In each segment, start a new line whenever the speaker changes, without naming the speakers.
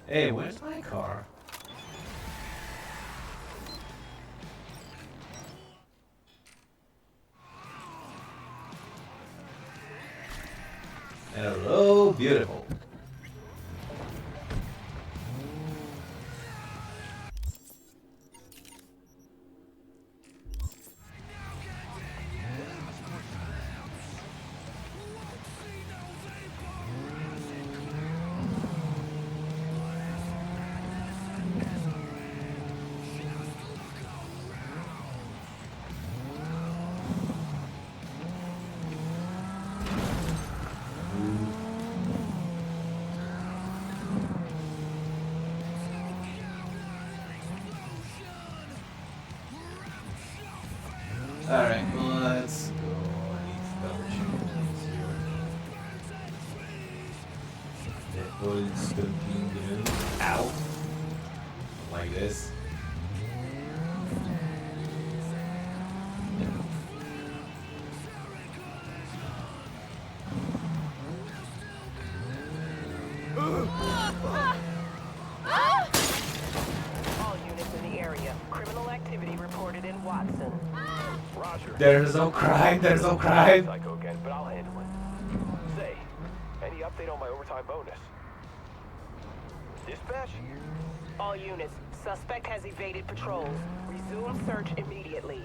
Hey, where's my car? Hello, beautiful. Alright, let's go. I need to double check things here. The bullets continue out. Like this.
All units in the area. Criminal activity reported in Watson.
Roger.
There's no crime, there's no crime.
Psycho again, but I'll handle it. Say, any update on my overtime bonus? Dispatch?
All units. Suspect has evaded patrols. Resume search immediately.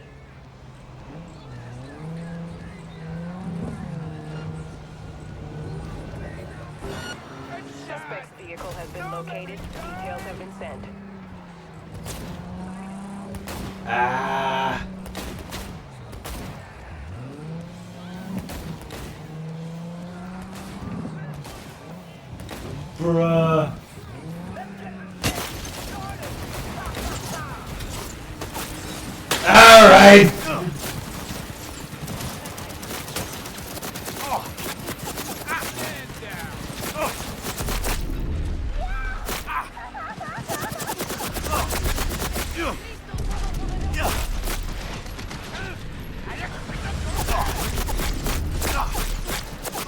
Suspect's vehicle has been located. Details have been sent.
Ah. Bruh. Alright.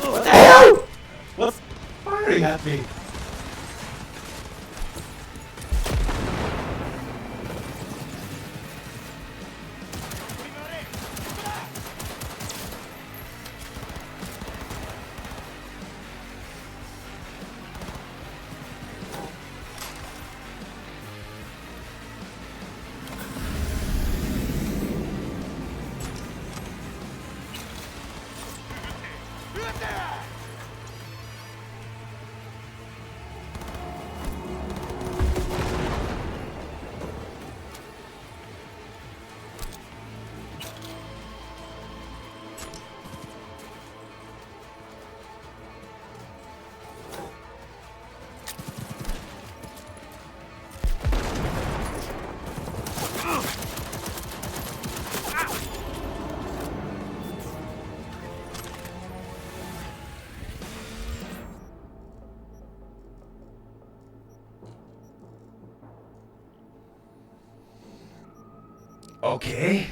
What the hell? What's firing at me? Okay.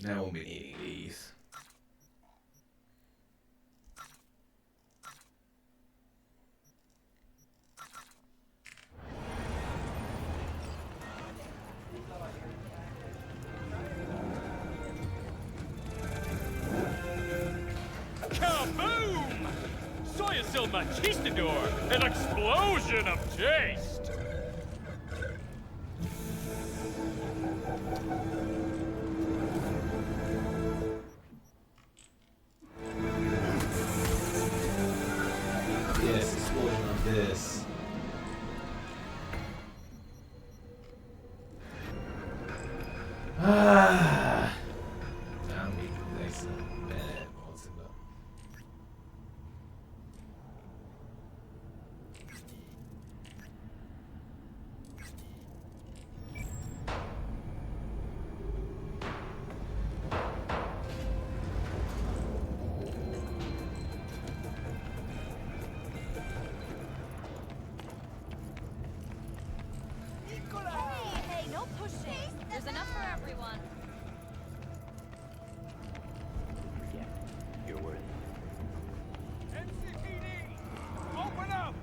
I won't be needing these.
Kaboom! Soyasil Machistador! An explosion of taste!
Yes, explosion of this. Ah, I'll make this a minute. What's it about?
Hey, no pushing. There's enough for everyone.
Yeah, you're worthy.
NCPD! Open up!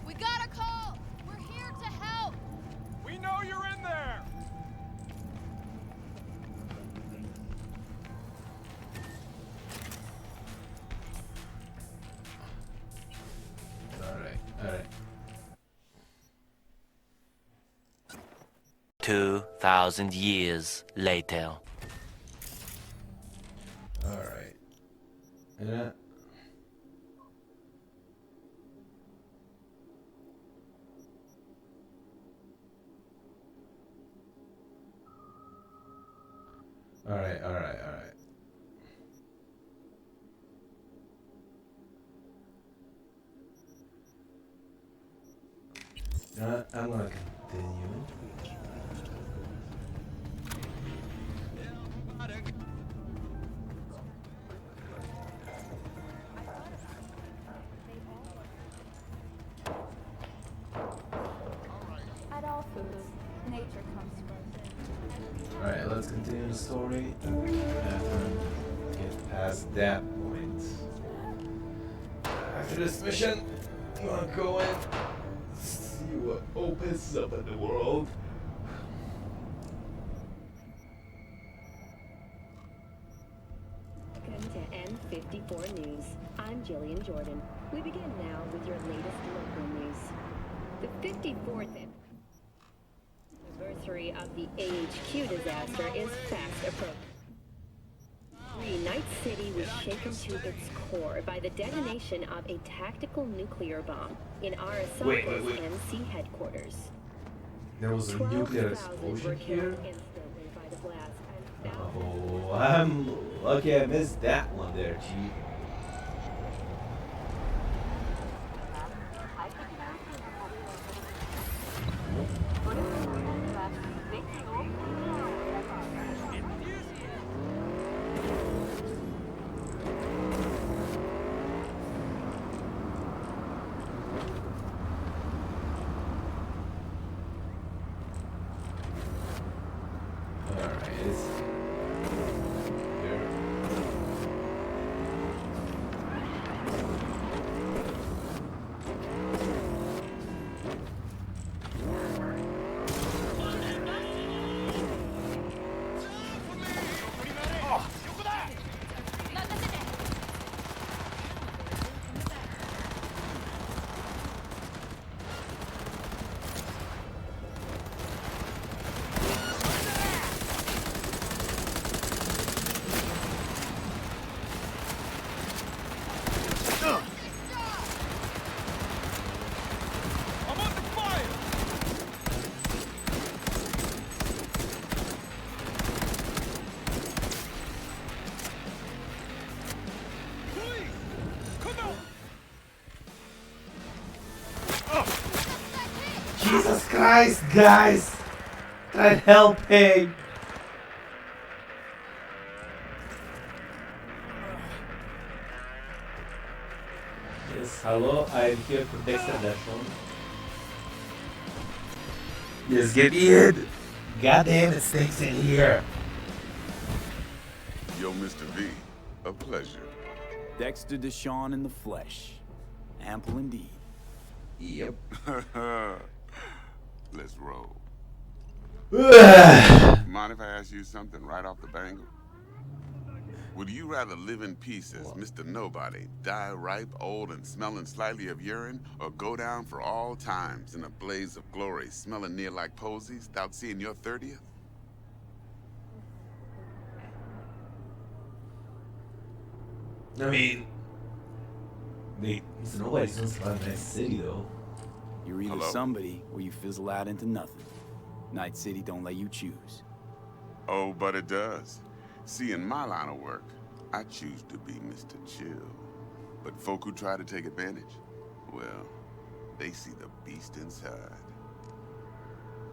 We got a call. We're here to help.
We know you're in there!
Alright.
2,000 years later.
Alright. Yeah. Alright. I'm gonna continue.
At all foods, nature comes first.
Alright, let's continue the story after get past that point. After this mission, I'm gonna go and see what opens up in the world.
Welcome to N54 News. I'm Jillian Jordan. We begin now with your latest local news. The 54th anniversary of the AHQ disaster is fast approaching. Night City was shaken to its core by the detonation of a tactical nuclear bomb in Arasako's
Wait.
NC headquarters.
There was a
12,000
nuclear
were
explosion
killed
here?
instantly by the blast, and thousands
Oh, I'm lucky I missed that one there, Chief. Alright, it's there.
I'm under fire! Please! Come on!
Jesus Christ, guys! Try helping! Yes, hello, I'm here for extradition. Yes, get in! God damn, it stinks in here!
Yo, Mr. V, a pleasure.
Dexter Deshawn in the flesh. Ample indeed.
Yep.
Let's roll. Mind if I ask you something right off the bangle? Would you rather live in peace as Mr. Nobody, die ripe, old, and smelling slightly of urine, or go down for all times in a blaze of glory, smelling near like posies, without seeing your 30th?
I mean, Mr. Nobody's gonna survive Night City, though.
You're either
Hello?
somebody or you fizzle out into nothing. Night City don't let you choose.
Oh, but it does. See, in my line of work, I choose to be Mr. Chill. But folk who try to take advantage, well, they see the beast inside.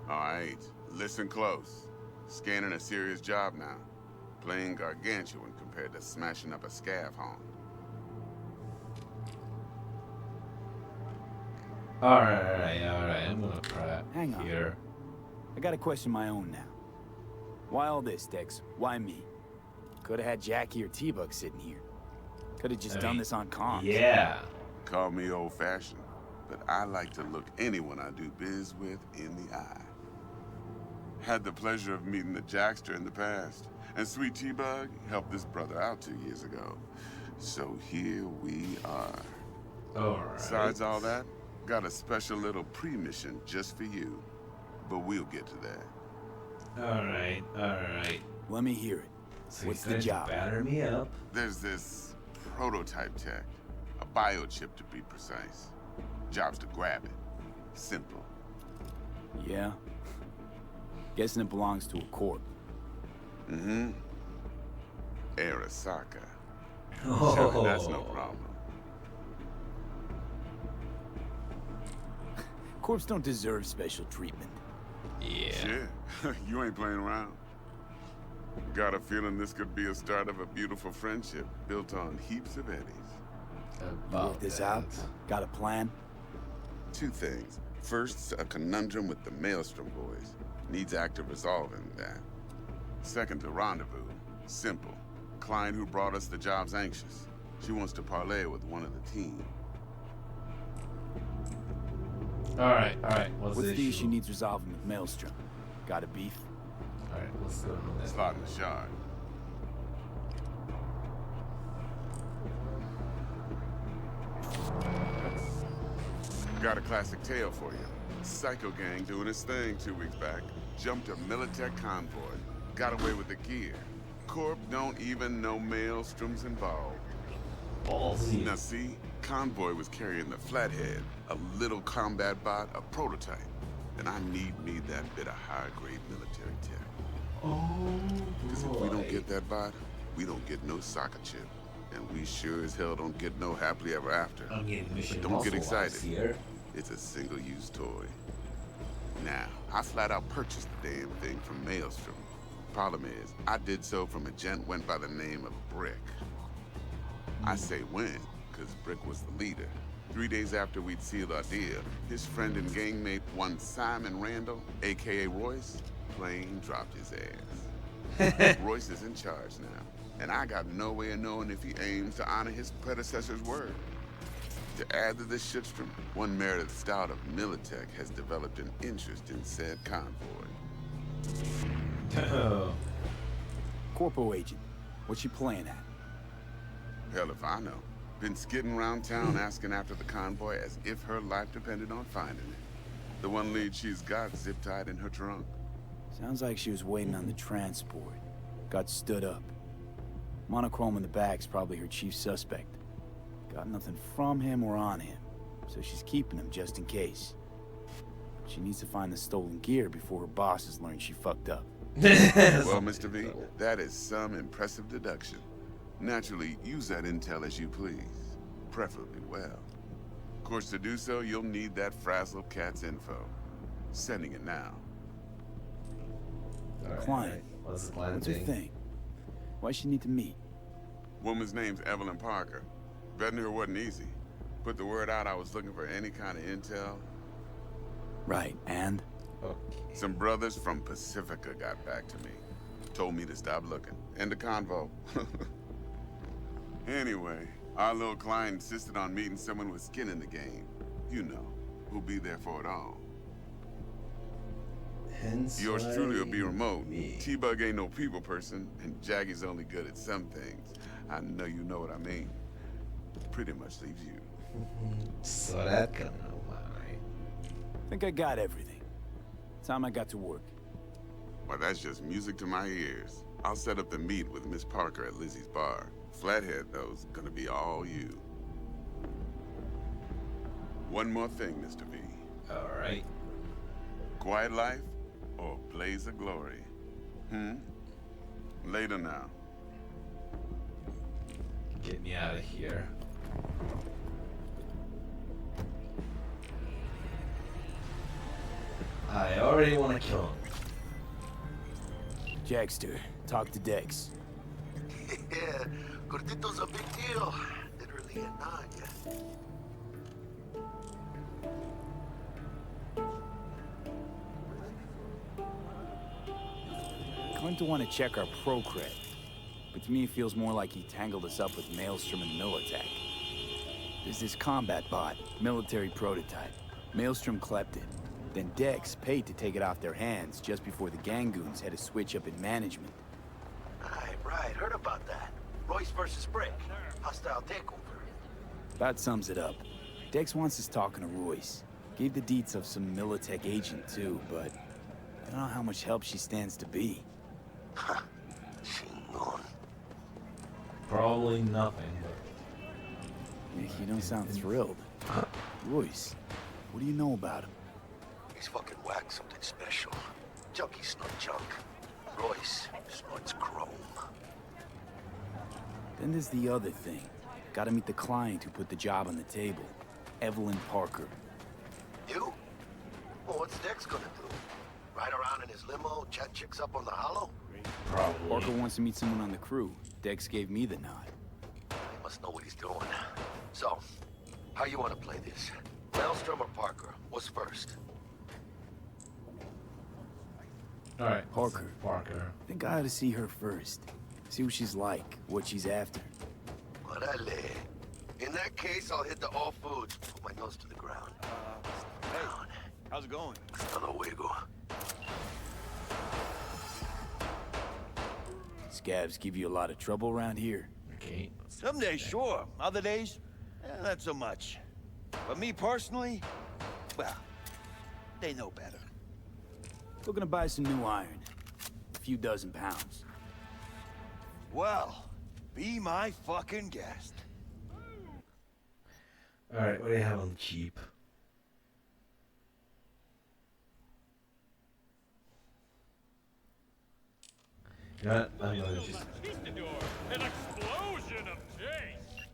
All right, listen close. Scanning a serious job now. Playing gargantuan compared to smashing up a scav home.
Alright, I'm gonna cry.
Hang on.
Here.
I got a question of my own now. Why all this, Dex? Why me? Could have had Jackie or T-Bug sitting here. Could have just done this on comms.
Yeah.
Call me old-fashioned, but I like to look anyone I do biz with in the eye. Had the pleasure of meeting the Jackster in the past, and Sweet T-Bug helped this brother out 2 years ago. So here we are.
Alright.
Besides all that, got a special little pre-mission just for you. But we'll get to that.
Alright.
Let me hear it.
So
What's
he's
the
gonna
job?
batter me up.
There's this prototype tech, a biochip to be precise. Job's to grab it. Simple.
Yeah? Guessing it belongs to a corp.
Mm-hmm. Arasaka.
Oh.
Sure, that's no problem.
Corps don't deserve special treatment.
Yeah.
Shit, you ain't playing around. Got a feeling this could be a start of a beautiful friendship built on heaps of eddies.
You work this out? Got a plan?
Two things. First, a conundrum with the Maelstrom boys. Needs active resolving that. Second, a rendezvous. Simple. Client who brought us the job's anxious. She wants to parlay with one of the team.
Alright. What's
the issue needs resolving with Maelstrom? Got a beef?
Alright, let's go with that.
Slot in the shard. Got a classic tale for you. Psycho gang doing his thing 2 weeks back. Jumped a Militech convoy. Got away with the gear. Corp don't even know Maelstrom's involved.
Ballsy.
Now see, convoy was carrying the Flathead, a little combat bot, a prototype. And I need me that bit of high-grade military tech.
Oh,
Because if we don't get that bot, we don't get no soccer chip. And we sure as hell don't get no happily ever after.
I'm getting Mission
But don't get
Impossible
excited.
vibes here.
It's a single-use toy. Now, I flat out purchased the damn thing from Maelstrom. Problem is, I did so from a gent went by the name of Brick. I say when, because Brick was the leader. 3 days after we'd sealed our deal, his friend and gangmate, one Simon Randall, aka Royce, plain dropped his ass. Royce is in charge now, and I got no way of knowing if he aims to honor his predecessor's word. To add to this shitstorm, one Meredith Stout of Militech has developed an interest in said convoy.
Corpo agent. What's she playing at?
Hell if I know. Been skidding around town asking after the convoy as if her life depended on finding it. The one lead she's got zip-tied in her trunk.
Sounds like she was waiting on the transport. Got stood up. Monochrome in the back's probably her chief suspect. Got nothing from him or on him, so she's keeping him just in case. She needs to find the stolen gear before her bosses learn she fucked up.
Well, Mr. V, that is some impressive deduction. Naturally, use that intel as you please. Preferably well. Of course, to do so, you'll need that frazzled cat's info. Sending it now.
Client.
What's the client
What's her
thing?
thing? Why she need to meet?
Woman's name's Evelyn Parker. Vetting her wasn't easy. Put the word out I was looking for any kind of intel.
Right, and?
Some brothers from Pacifica got back to me. told me to stop looking. End the convo. Anyway, our little client insisted on meeting someone with skin in the game. You know, who'll be there for it all.
Hence
Yours
why
truly will be remote.
me.
T-Bug ain't no people person, and Jaggy's only good at some things. I know you know what I mean. Pretty much leaves you.
Saw that coming a while, right?
Think I got everything. Time I got to work.
Well, that's just music to my ears. I'll set up the meet with Miss Parker at Lizzie's bar. Flathead, though's gonna be all you. One more thing, Mr. V.
Alright.
Quiet life or blaze of glory? Later now.
Get me out of here. I already want to kill him.
Jackster, talk to Dex.
Yeah, Gordito's a big deal. Literally a nine, yeah.
Claimed to want to check our pro cred, but to me it feels more like he tangled us up with Maelstrom and Militech. There's this combat bot, military prototype. Maelstrom clept it. Then Dex paid to take it off their hands just before the Gangoons had a switch up in management.
Right, heard about that. Royce versus Brick. Hostile takeover.
That sums it up. Dex wants us talking to Royce. Gave the deets of some Militech agent too, but I don't know how much help she stands to be.
Chingon.
Probably nothing, but...
You don't sound thrilled. Royce, what do you know about him?
He's fucking whacked something special. Junkie snort junk. Royce snorts chrome.
Then there's the other thing. Gotta meet the client who put the job on the table. Evelyn Parker.
You? Well, what's Dex gonna do? Ride around in his limo, chat chicks up on the hollow?
Probably.
Parker wants to meet someone on the crew. Dex gave me the nod.
He must know what he's doing. So, how you want to play this? Maelstrom or Parker? What's first?
Alright.
Parker.
Parker.
I think I ought to see her first. See what she's like, what she's after.
Orale. In that case, I'll hit the all foods. Put my nose to the ground.
Hey, how's it going?
Hasta luego.
Scabs give you a lot of trouble around here.
Okay.
Some days, sure. Other days, not so much. But me personally, well, they know better.
Looking to buy some new iron. A few dozen pounds.
Well, be my fucking guest.
Alright, what do you have on the cheap? You know what? I'm gonna just...
An explosion of taste.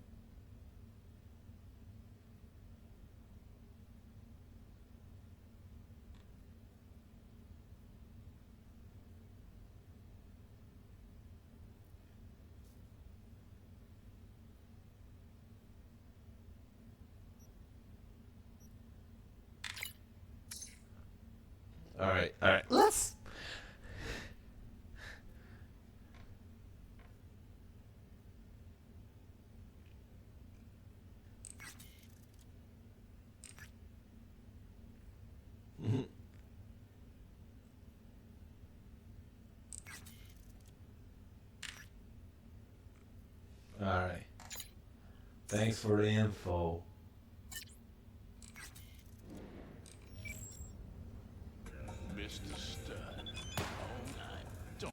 Alright, alright. Let's... Alright. Thanks for the info.
Mr. Stud. Don't.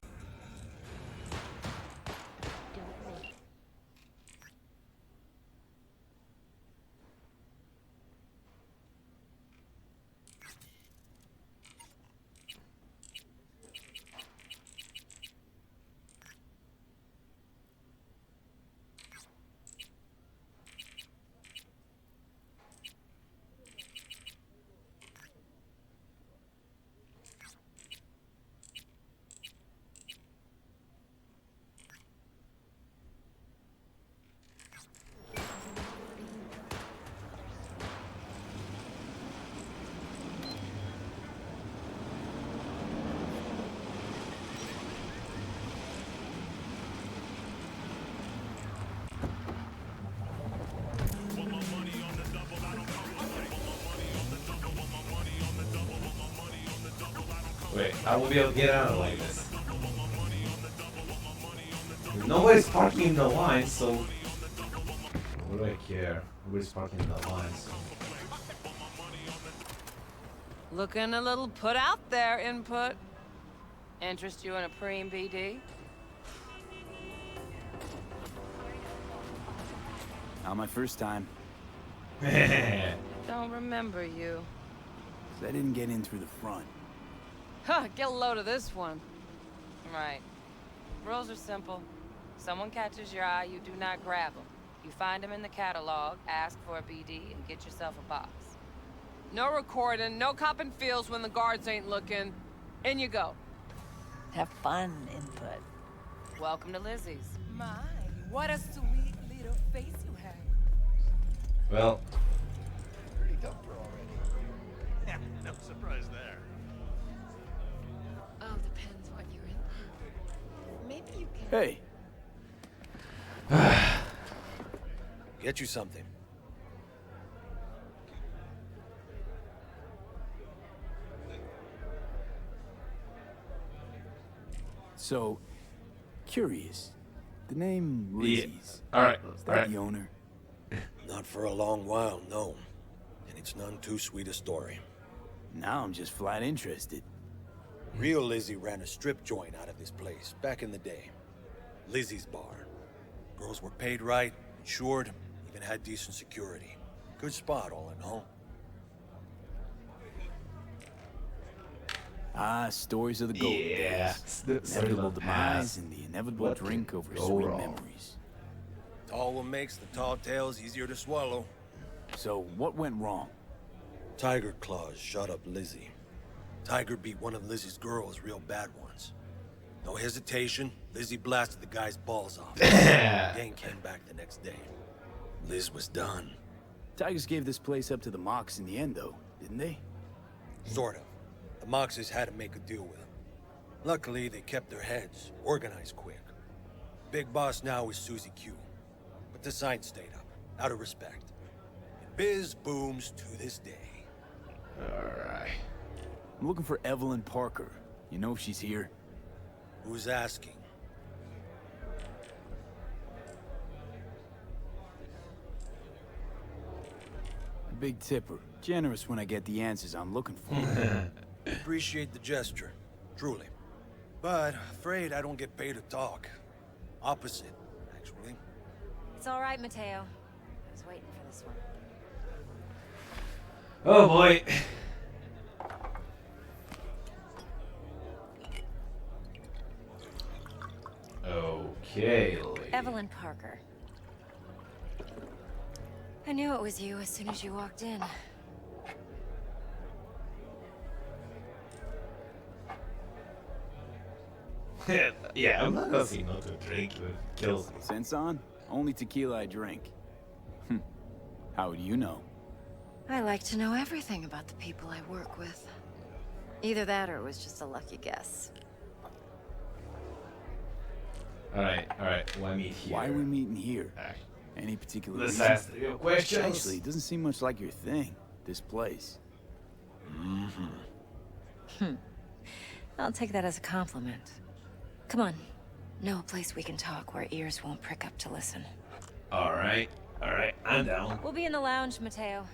Wait, I will be able to get out like this. Nobody's parking in the line, so what do I care? Nobody's parking in the line, so.
Looking a little put out there, input. Interest you in a preem BD?
Not my first time.
Don't remember you.
'Cause I didn't get in through the front.
Huh, get a load of this one. Right. Rules are simple. Someone catches your eye, you do not grab them. You find them in the catalog, ask for a BD, and get yourself a box. No recording, no copping feels when the guards ain't looking. In you go.
Have fun, input.
Welcome to Lizzie's. My, what a sweet little face you have.
Well,
Pretty dumb for already. Yeah, no surprise there.
Oh, depends what you're in. Maybe you can.
Hey,
Get you something.
so curious. The name Lizzie's.
alright,
Is that
alright.
the owner?
Not for a long while, no. And it's none too sweet a story.
Now I'm just flat interested.
Real Lizzie ran a strip joint out of this place back in the day. Lizzie's Bar. Girls were paid right, insured, even had decent security. Good spot, all in all.
Ah, stories of the golden
Yeah,
days.
the
Inevitable
Cyberpunk
demise
past.
and the inevitable
What
drink
could
over
go
sweet
wrong?
memories.
Tall one makes the tall tales easier to swallow.
So what went wrong?
Tiger Claws shot up Lizzie. Tiger beat one of Lizzie's girls real bad once. No hesitation, Lizzie blasted the guy's balls off. Gang came back the next day. Liz was done.
Tigers gave this place up to the Mox in the end, though, didn't they?
Sort of. The Moxes had to make a deal with him. Luckily, they kept their heads, organized quick. Big boss now is Susie Q. But the sign stayed up, out of respect. And biz booms to this day.
Alright.
I'm looking for Evelyn Parker. You know if she's here?
Who's asking?
A big tipper. Generous when I get the answers I'm looking for.
Appreciate the gesture, truly. But afraid I don't get paid to talk. Opposite, actually.
It's all right, Mateo. I was waiting for this one.
Oh boy. Okay, lady.
Evelyn Parker. I knew it was you as soon as you walked in.
Yeah, I'm not gonna say no to a drink that kills me.
Sense on? Only tequila I drink. How would you know?
I like to know everything about the people I work with. Either that or it was just a lucky guess.
Alright, why meet here?
Why are we meeting here?
Alright.
Any particular
Let's
reason?
ask your questions.
Actually, it doesn't seem much like your thing, this place.
I'll take that as a compliment. Come on. Know a place we can talk where ears won't prick up to listen.
Alright, I'm down.
We'll be in the lounge, Mateo.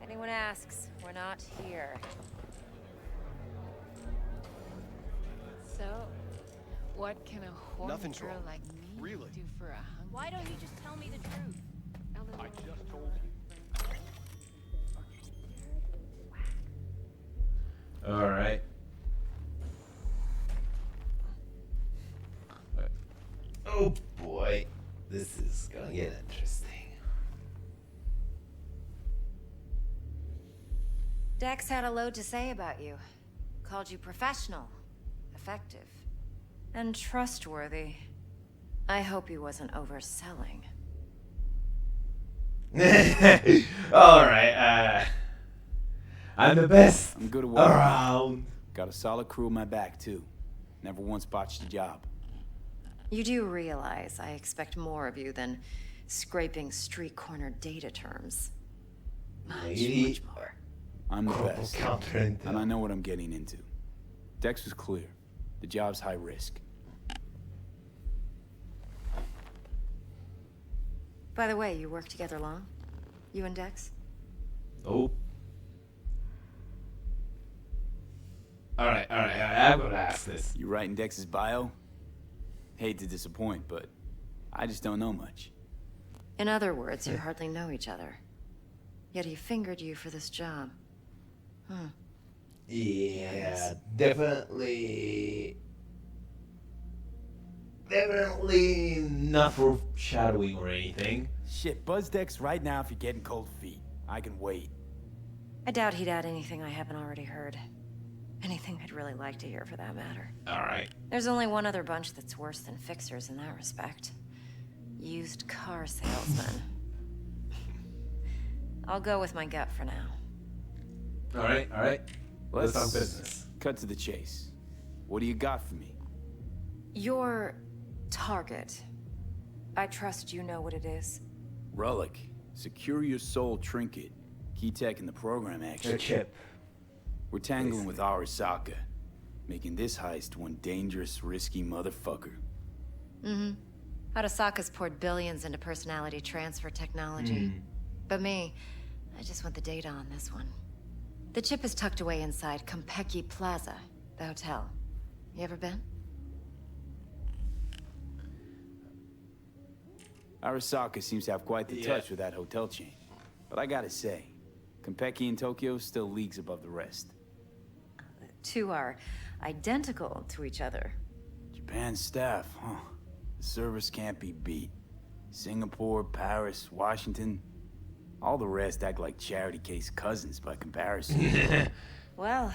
Anyone asks, we're not here.
So, what can a horny
Nothing's
girl
wrong.
like me
Really?
do for a hunk?
Why don't you just tell me the truth?
I just told you.
Alright. Oh boy. This is gonna get interesting.
Dex had a load to say about you. Called you professional, effective, and trustworthy. I hope he wasn't overselling.
Alright, I'm the best
I'm good at work.
around.
Got a solid crew on my back, too. Never once botched a job.
You do realize I expect more of you than scraping street corner data terms. Much
Lady.
more.
I'm the
Corporal
best.
Counterintel.
And I know what I'm getting into. Dex was clear. The job's high risk.
By the way, you work together long? You and Dex?
Oh. Alright, I'm gonna ask this.
You writing Dex's bio? Hate to disappoint, but I just don't know much.
In other words, you hardly know each other. Yet he fingered you for this job.
Yeah, definitely not foreshadowing or anything.
Shit, buzz Dex right now if you're getting cold feet. I can wait.
I doubt he'd add anything I haven't already heard. Anything I'd really like to hear, for that matter.
Alright.
There's only one other bunch that's worse than fixers in that respect. Used car salesmen. I'll go with my gut for now.
Alright. Let's talk business.
Cut to the chase. What do you got for me?
Your target. I trust you know what it is.
Relic. Secure your soul trinket. Key tech in the program, actually.
A chip.
We're tangling with Arasaka. Making this heist one dangerous, risky motherfucker.
Arasaka's poured billions into personality transfer technology. But me, I just want the data on this one. The chip is tucked away inside Konpeki Plaza, the hotel. You ever been?
Arasaka seems to have quite the touch with that hotel chain. But I gotta say, Konpeki in Tokyo still leagues above the rest.
The two are identical to each other.
Japan's staff, huh? The service can't be beat. Singapore, Paris, Washington. All the rest act like charity case cousins by comparison.
Well,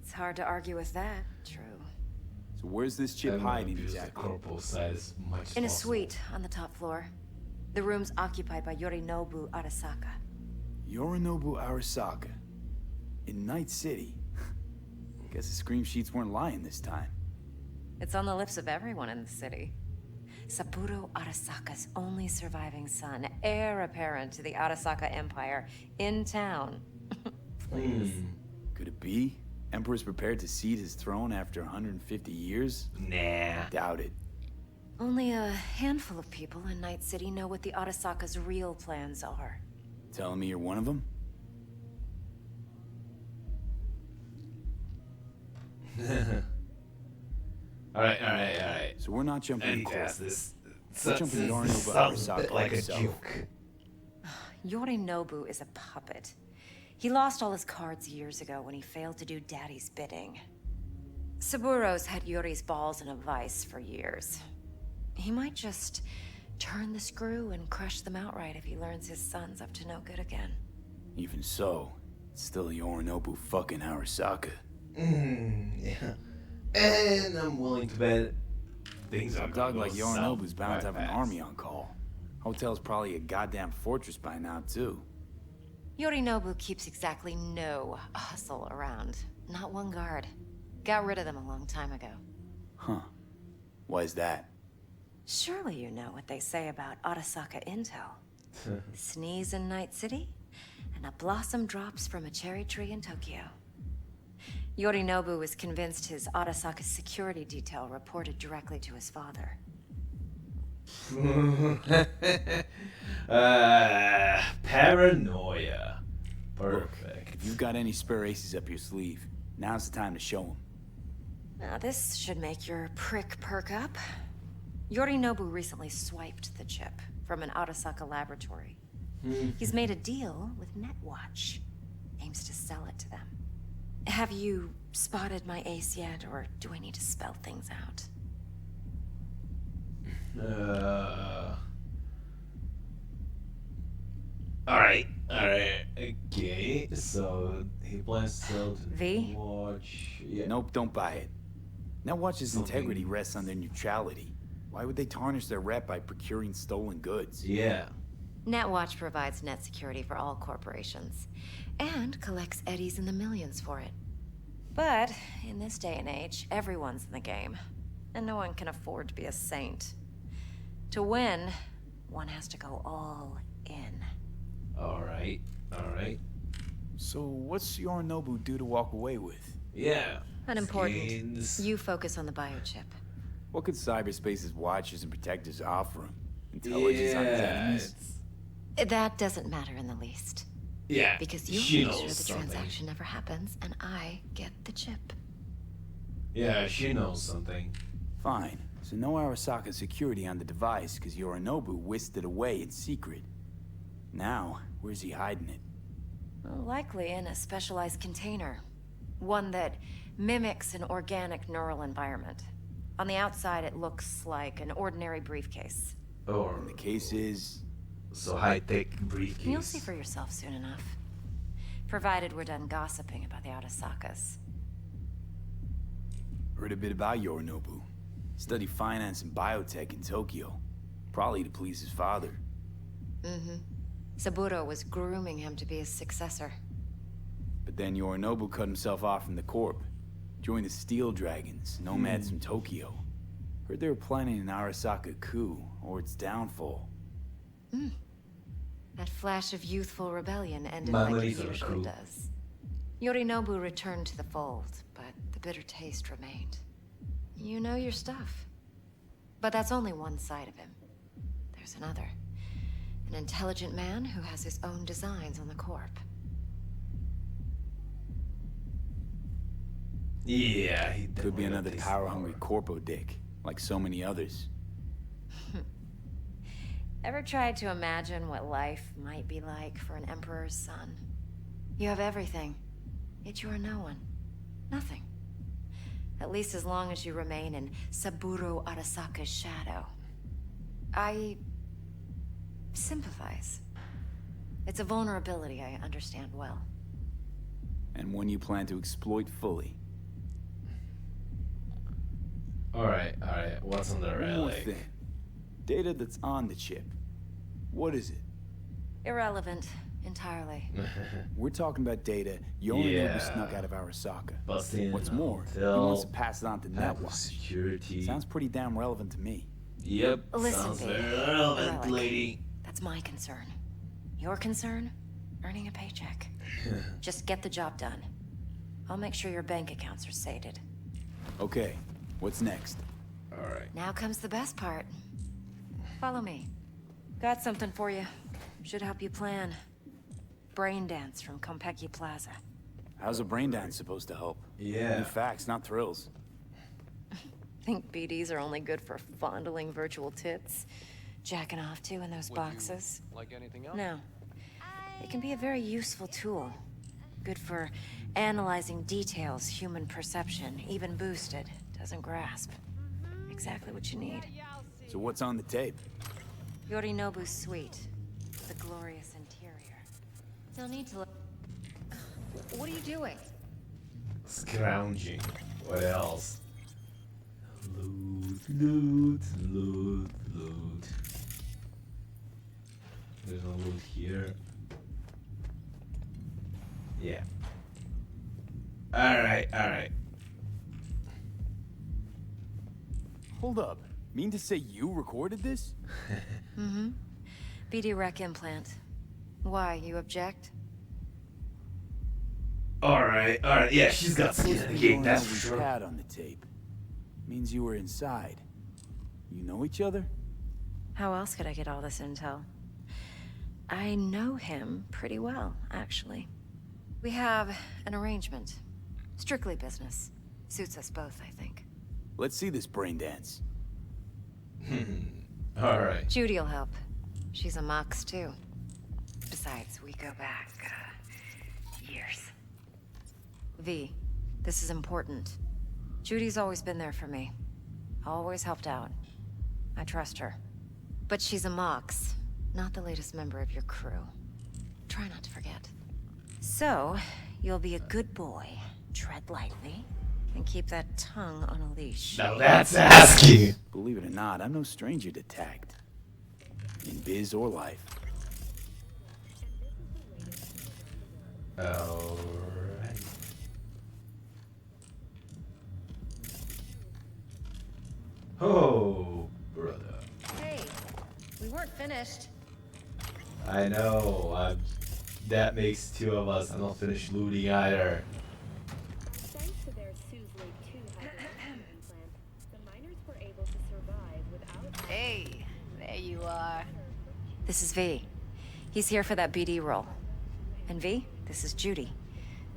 it's hard to argue with that. True.
So where's this chip hiding exactly?
Corporal size much
In a suite on the top floor. The room's occupied by Yorinobu Arasaka.
Yorinobu Arasaka. In Night City. Guess the scream sheets weren't lying this time.
It's on the lips of everyone in the city. Saburo Arasaka's only surviving son, heir apparent to the Arasaka Empire, in town. Please.
Could it be? Emperor's prepared to cede his throne after 150 years?
Nah.
Doubt it.
Only a handful of people in Night City know what the Arasaka's real plans are.
Telling me you're one of them?
Alright.
So we're not jumping in court.
This.
We're jumping Yorinobu
Sounds a
Arasaka
bit like a
himself.
joke.
Yorinobu is a puppet. He lost all his cards years ago when he failed to do Daddy's bidding. Saburo's had Yuri's balls in a vice for years. He might just turn the screw and crush them outright if he learns his son's up to no good again.
Even so, it's still Yorinobu fucking Arasaka.
Yeah. And I'm willing to bet things are
A dog like Yorinobu's bound to have an army on call. Hotel's probably a goddamn fortress by now, too.
Yorinobu keeps exactly no hustle around. Not one guard. Got rid of them a long time ago.
Huh. Why is that?
Surely you know what they say about Arasaka intel. Sneeze in Night City, and a blossom drops from a cherry tree in Tokyo. Yorinobu was convinced his Arasaka security detail reported directly to his father.
Paranoia. Perfect.
Look, if you've got any spare aces up your sleeve, now's the time to show them.
Now this should make your prick perk up. Yorinobu recently swiped the chip from an Arasaka laboratory. He's made a deal with Netwatch. Aims to sell it to them. Have you spotted my ace yet, or do I need to spell things out?
Alright. Okay, so he plans to sell to
V?
Watch. Yeah.
Nope, don't buy it. Netwatch's integrity rests on their neutrality. Why would they tarnish their rep by procuring stolen goods?
Yeah.
Netwatch provides net security for all corporations, and collects eddies in the millions for it. But in this day and age, everyone's in the game, and no one can afford to be a saint. To win, one has to go all in.
Alright.
So what's Yorinobu due to walk away with?
Yeah.
Unimportant.
Skins.
You focus on the biochip.
What could cyberspace's watchers and protectors offer him? Intelligence on his enemies?
That doesn't matter in the least.
Yeah.
Because you
she
make sure the
knows something.
transaction never happens, and I get the chip.
Yeah, she knows something.
Fine. So no Arasaka security on the device because Yorinobu whisked it away in secret. Now, where's he hiding it?
Well, likely in a specialized container. One that mimics an organic neural environment. On the outside, it looks like an ordinary briefcase.
Or
And the case is...
so high-tech briefcase.
You'll see for yourself soon enough. Provided we're done gossiping about the Arasakas.
Heard a bit about Yorinobu. Studied finance and biotech in Tokyo. Probably to please his father.
Mm-hmm. Saburo was grooming him to be his successor.
But then Yorinobu cut himself off from the Corp. Joined the Steel Dragons, nomads from Tokyo. Heard they were planning an Arasaka coup, or its downfall.
That flash of youthful rebellion ended
My
like it
money's on a
usually
coup.
does. Yorinobu returned to the fold, but the bitter taste remained. You know your stuff. But that's only one side of him. There's another. An intelligent man who has his own designs on the Corp.
Yeah, he
Could be
definitely
another
takes
power-hungry corpo dick, like so many others.
Ever tried to imagine what life might be like for an emperor's son? You have everything, yet you are no one. Nothing. At least as long as you remain in Saburo Arasaka's shadow. I sympathize. It's a vulnerability I understand well.
And one you plan to exploit fully.
Alright. What's on the
One more
relic?
thing. Data that's on the chip. What is it?
Irrelevant, entirely.
We're talking about data Yorinobu
Yeah.
snuck out of Arasaka.
Busting
What's
in a
more, he
hotel,
wants to pass it on to
type of
Netwatch.
security.
Sounds pretty damn relevant to me.
Yep.
Listen,
Sounds
baby.
very relevant,
Relic.
lady.
That's my concern. Your concern? Earning a paycheck. Just get the job done. I'll make sure your bank accounts are sated.
Okay, what's next?
Alright.
Now comes the best part. Follow me. Got something for you. Should help you plan. Brain dance from Konpeki Plaza.
How's a brain dance supposed to help?
Yeah.
New facts, not thrills.
Think BDs are only good for fondling virtual tits? Jacking off to in those boxes?
Like anything else?
No. It can be a very useful tool. Good for analyzing details human perception, even boosted, doesn't grasp. Exactly what you need.
So what's on the tape?
Yorinobu's suite. The glorious interior. Still need to look... What are you doing?
Scrounging. What else? Loot. There's no loot here. Yeah. Alright.
Hold up. Mean to say you recorded this?
Mm-hmm. BD rec implant. Why, you object?
Alright. Yeah, she's got skin in the game, that's for
Yorinobu's
sure.
pad on the tape. Means you were inside. You know each other?
How else could I get all this intel? I know him pretty well, actually. We have an arrangement. Strictly business. Suits us both, I think.
Let's see this brain dance.
Alright.
Judy'll help. She's a Mox, too. Besides, we go back, years. V, this is important. Judy's always been there for me. Always helped out. I trust her. But she's a Mox, not the latest member of your crew. Try not to forget. So, you'll be a good boy, tread lightly, and keep that tongue on a leash.
Now that's asking.
Believe it or not, I'm no stranger to tact. In biz or life.
Alright. Oh, brother.
Hey, we weren't finished.
I know. That makes two of us. I'm not finished looting either.
Thanks to
you are.
This is V. He's here for that BD role. And V, this is Judy.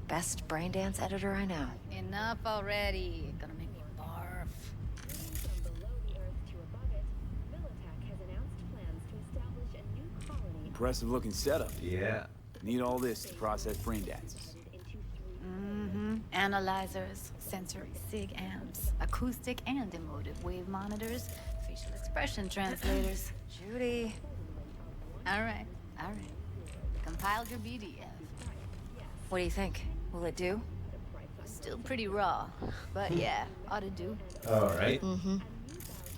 Best braindance editor I know.
Enough already. Gonna make me barf.
From below the Earth to above it, Militech has announced plans to establish a new colony.
Impressive looking setup.
Yeah.
Need all this to process brain dances.
Analyzers, sensory sig amps, acoustic and emotive wave monitors, facial expression translators.
Judy.
All right. Compiled your BDF.
What do you think? Will it do?
Still pretty raw, but yeah, ought to do.
Alright.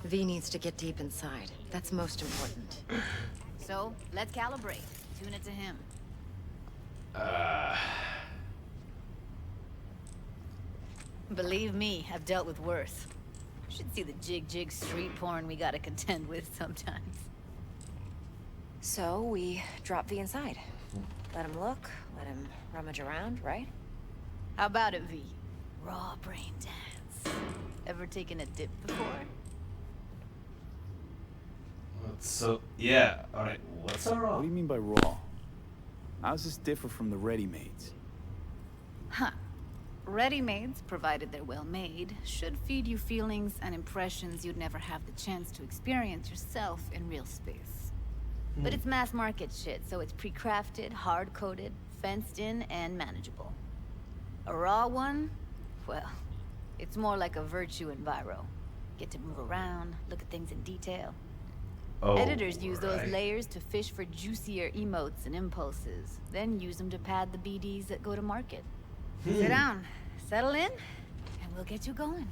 V needs to get deep inside. That's most important.
So, let's calibrate. Tune it to him. Believe me, I've dealt with worse. Should see the jig street porn we gotta contend with sometimes.
So we drop V inside. Let him look, let him rummage around, right?
How about it, V? Raw brain dance. Ever taken a dip before?
So, yeah. Alright, what's so
What
wrong?
do you mean by raw? How does this differ from the ready-mades?
Huh. Ready-mades, provided they're well-made, should feed you feelings and impressions you'd never have the chance to experience yourself in real space. But it's mass-market shit, so it's pre-crafted, hard-coded, fenced-in, and manageable. A raw one? Well, it's more like a virtue enviro. Get to move around, look at things in detail.
Oh,
Editors use those
right.
layers to fish for juicier emotes and impulses, then use them to pad the BDs that go to market. Sit down, settle in, and we'll get you going.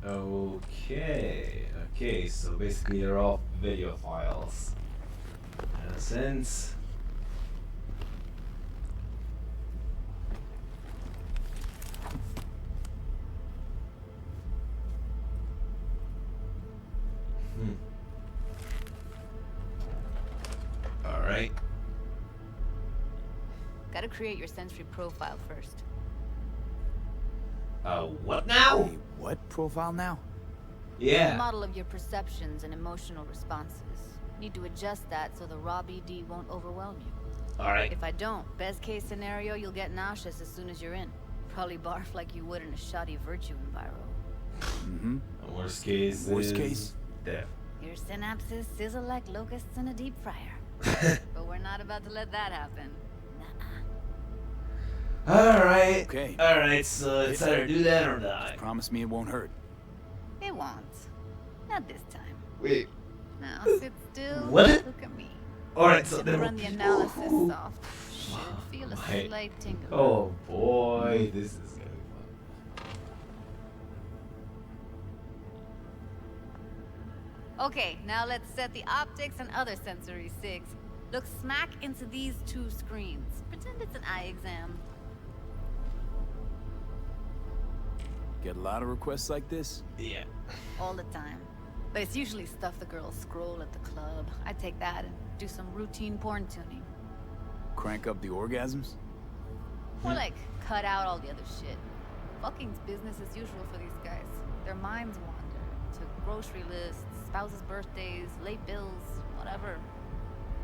Okay, so basically they're all video files. In a sense. Alright.
Gotta create your sensory profile first.
What now?
Hey, what profile now?
A
Yeah.
model of your perceptions and emotional responses. Need to adjust that so the raw BD won't overwhelm you.
Alright.
If I don't, best case scenario, you'll get nauseous as soon as you're in. Probably barf like you would in a shoddy virtue enviro.
Worst case
Worst
is
case?
death.
Your synapses sizzle like locusts in a deep fryer. But we're not about to let that happen.
Alright.
Okay.
Alright, so it's either do that or die.
Just promise me it won't hurt.
It won't. Not this time.
Wait.
Now sit still.
What?
Look at me.
Alright, so
Gonna
then
run the analysis soft. Should feel a
my-
slight tingle.
Oh boy, this is gonna be
Okay, now let's set the optics and other sensory sigs. Look smack into these two screens. Pretend it's an eye exam.
Get a lot of requests like this?
fun. Yeah.
All the time. But it's usually stuff the girls scroll at the club. I take that and do some routine porn tuning.
Crank up the orgasms?
More like cut out all the other shit. Fucking's business as usual for these guys. Their minds wander to grocery lists, spouses' birthdays, late bills, whatever.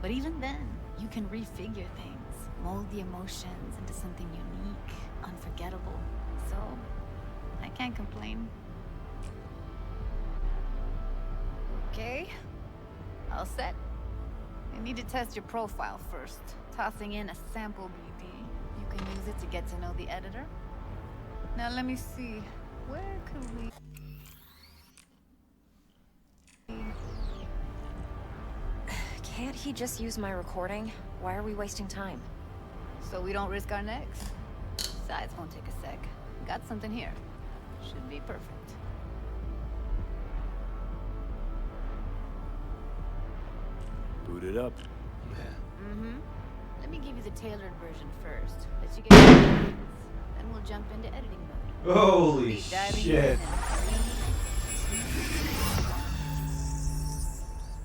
But even then, you can refigure things, mold the emotions into something unique, unforgettable. So, I can't complain. Okay, all set. I need to test your profile first. Tossing in a sample BD. You can use it to get to know the editor. Now let me see. Where could we...
Can't he just use my recording? Why are we wasting time?
So we don't risk our necks. Besides, won't take a sec. Got something here. Should be perfect.
Boot it up.
Let me give you the tailored version first. Let you get your bearings. Then we'll jump into editing mode.
Holy
Be diving
shit.
in 3, 2,